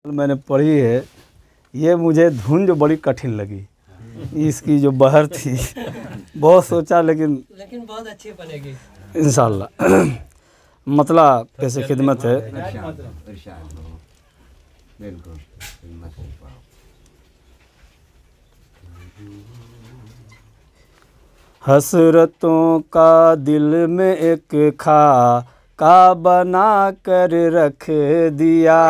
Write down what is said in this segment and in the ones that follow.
मैंने पढ़ी है, ये मुझे धुन जो बड़ी कठिन लगी, इसकी जो बहर थी बहुत सोचा, लेकिन बहुत अच्छी बनेगी इंशाअल्लाह। मतला कैसे खिदमत है। हसरतों का दिल में एक का बना कर रख दिया,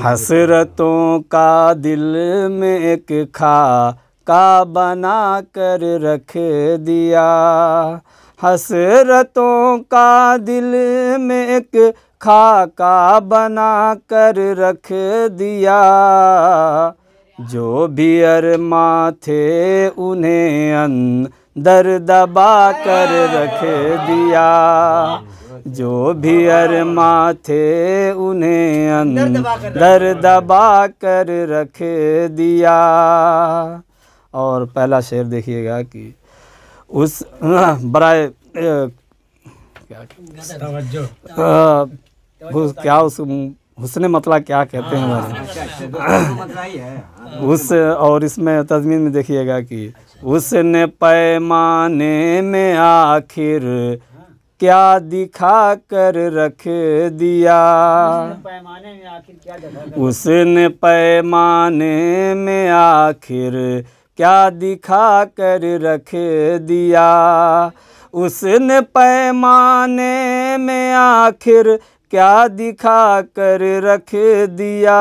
हसरतों का दिल में एक का बना कर रख दिया, हसरतों का दिल में एक का बना कर रख दिया, जो भी अरमा थे उन्हें अंदर दबा कर रख दिया, जो भी अरमा थे उन्हें अंदर दबा कर रख दिया। और पहला शेर देखिएगा कि उस बराए क्या उस हुस्न मतला क्या कहते हैं उस, और इसमें तज़मीन में देखिएगा कि उसने पैमाने में आखिर क्या दिखा कर रख दिया, उसने पैमाने में आखिर क्या दिखा कर रख दिया, उसने पैमाने में आखिर क्या दिखा कर रख दिया,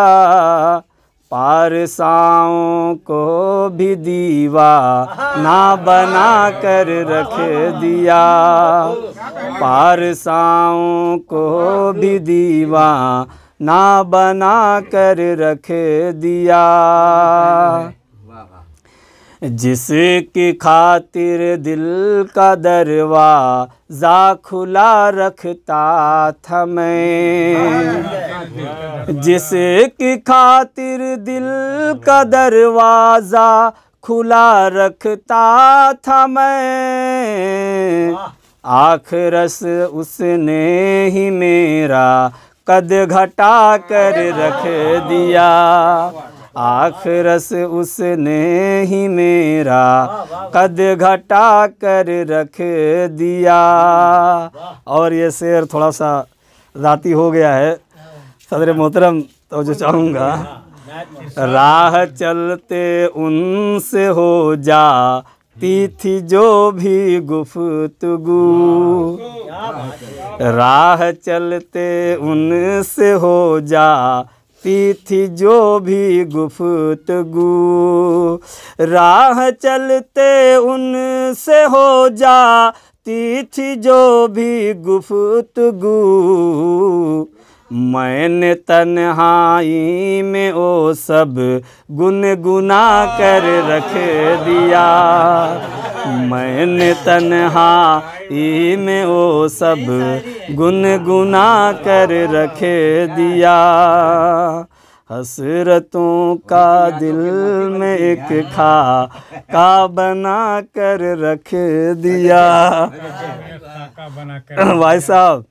पारसाओं को भी दीवाना बना कर रख दिया, पारसाओं को भी दीवाना बना कर रख दिया, जिसकी खातिर दिल का दरवाज़ा खुला रखता था मैं, जिसकी खातिर दिल का दरवाज़ा खुला रखता था मैं, आखिरस उसने ही मेरा कद घटा कर रख दिया, आखिरस उसने ही मेरा कद घटा कर रख दिया। और ये शेर थोड़ा सा ज़ाती हो गया है सदर मोहतरम, तो जो चाहूँगा, राह चलते उनसे हो जाती थी जो भी गुफ्तगू, राह चलते उनसे हो जाती थी जो भी गुफ्तगू, राह चलते उनसे हो जाती थी जो भी गुफ्तगू, मैंने तन्हाई में वो सब गुनगुना कर रख दिया, मैंने तन्हाई में वो सब गुनगुना कर रख दिया, हसरतों का दिल में एक का बना कर रख दिया। भाई साहब,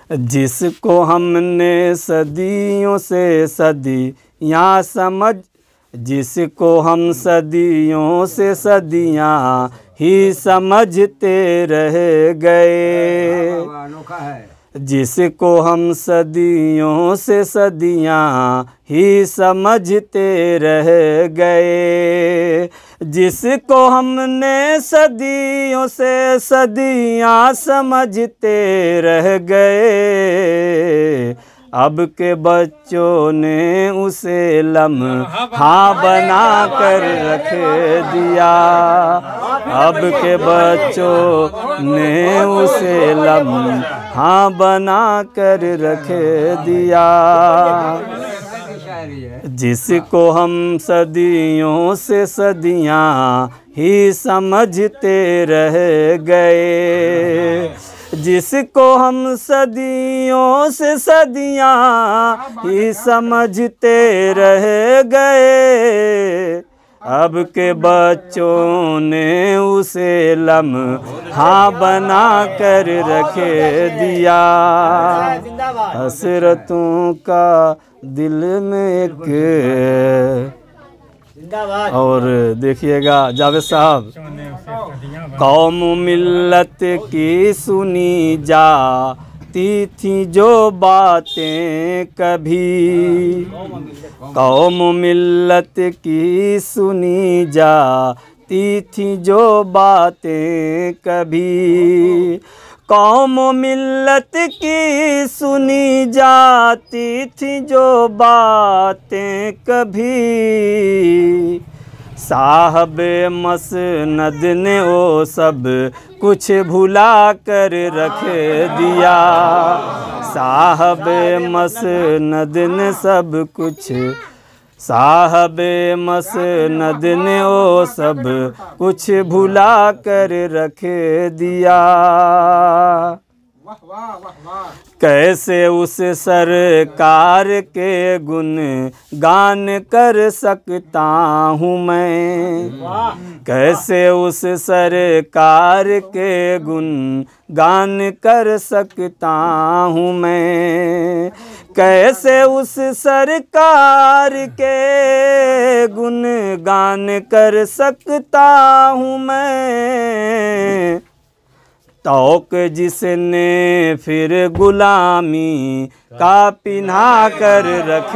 जिसको हमने सदियों से सदियाँ समझ, जिसको हम सदियों से सदियाँ ही समझते रह गए, जिसको हम सदियों से सदियाँ ही समझते रह गए, जिसको हमने सदियों से सदियाँ समझते रह गए, अब के बच्चों ने उसे लम्हा बना कर रख दिया, अब के बच्चों ने उसे लम्हा बना कर रख दिया, जिसको हम सदियों से सदियाँ ही समझते रह गए, जिसको हम सदियों से सदियाँ ही समझते रह गए, अब के बच्चों ने उसे लम्हा बना कर रख दिया। हसरतों का दिल में एक। और देखिएगा जावेद साहब, कौम मिल्लत की सुनी जाती थी जो बातें कभी, कौम मिल्लत की सुनी जाती थी जो बातें कभी, कौम मिल्लत की सुनी जाती थी जो बातें कभी, साहब मसनद ने वो सब कुछ भुला कर रख दिया। साहब मसनद ने सब कुछ, साहब मसनद ने वो सब कुछ भुला कर रख दिया। कैसे उस सरकार के गुण गान कर सकता हूँ मैं, कैसे उस सरकार के गुण गान कर सकता हूँ मैं, कैसे उस सरकार के गुण गान कर सकता हूँ मैं। तौक जिसने फिर गुलामी का पिन्हा कर रख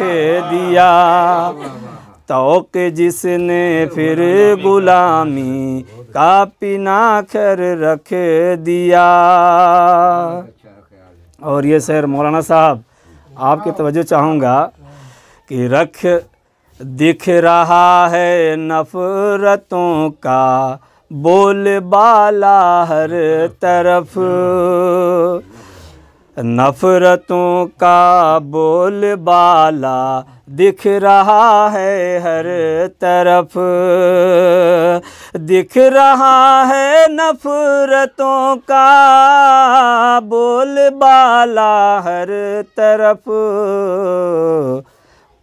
दिया, तौक जिसने फिर गुलामी का पिन्हा कर रख दिया। और ये शेर मौलाना साहब आपकी तवज्जो चाहूँगा कि रख दिख रहा है नफ़रतों का बोलबाला हर तरफ, नफ़रतों का बोलबाला दिख रहा है हर तरफ, दिख रहा है नफ़रतों का बोलबाला हर तरफ।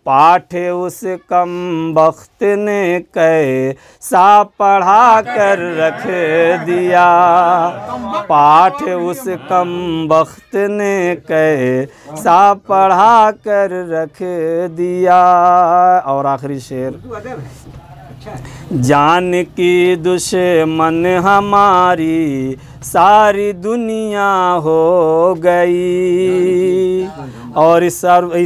पाठ उस कमबख्त ने कैसा पढ़ा कर रख दिया, पाठ उस कमबख्त ने कैसा पढ़ा कर रख दिया। और आखिरी शेर, जान की दुश्मन हमारी सारी दुनिया हो गई। और इस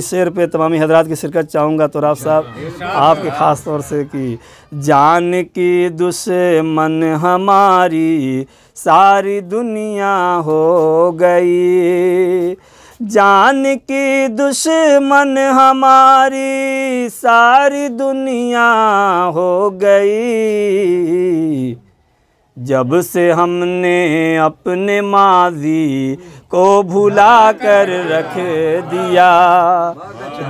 शेर पे तमामी हजरात की शिरकत चाहूँगा तो राव साहब आपके ख़ास तौर से कि जान की दुश्मन हमारी सारी दुनिया हो गई, जान की दुश्मन हमारी सारी दुनिया हो गई। जब से हमने अपने माज़ी को भुला कर रख दिया,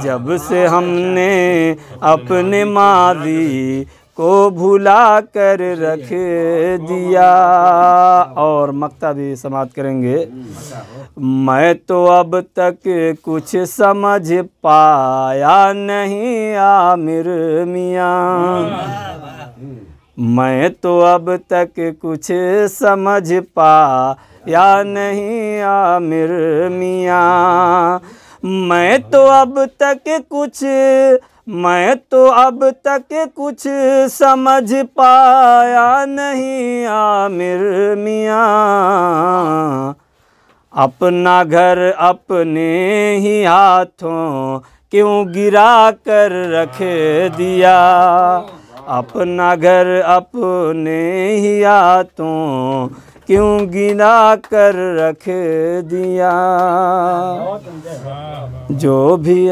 जब से हमने अपने माज़ी को भुला कर रख दिया। और मक्ता भी समाप्त करेंगे। मैं तो अब तक कुछ समझ पाया नहीं आमिर मियाँ, मैं तो अब तक कुछ समझ पाया नहीं आमिर मियाँ, मैं तो अब तक कुछ समझ पाया नहीं आमिर मियाँ। अपना घर अपने ही हाथों क्यों गिरा कर रख दिया, अपना घर अपने ही हाथों क्यों गिरा कर रख दिया। जो भी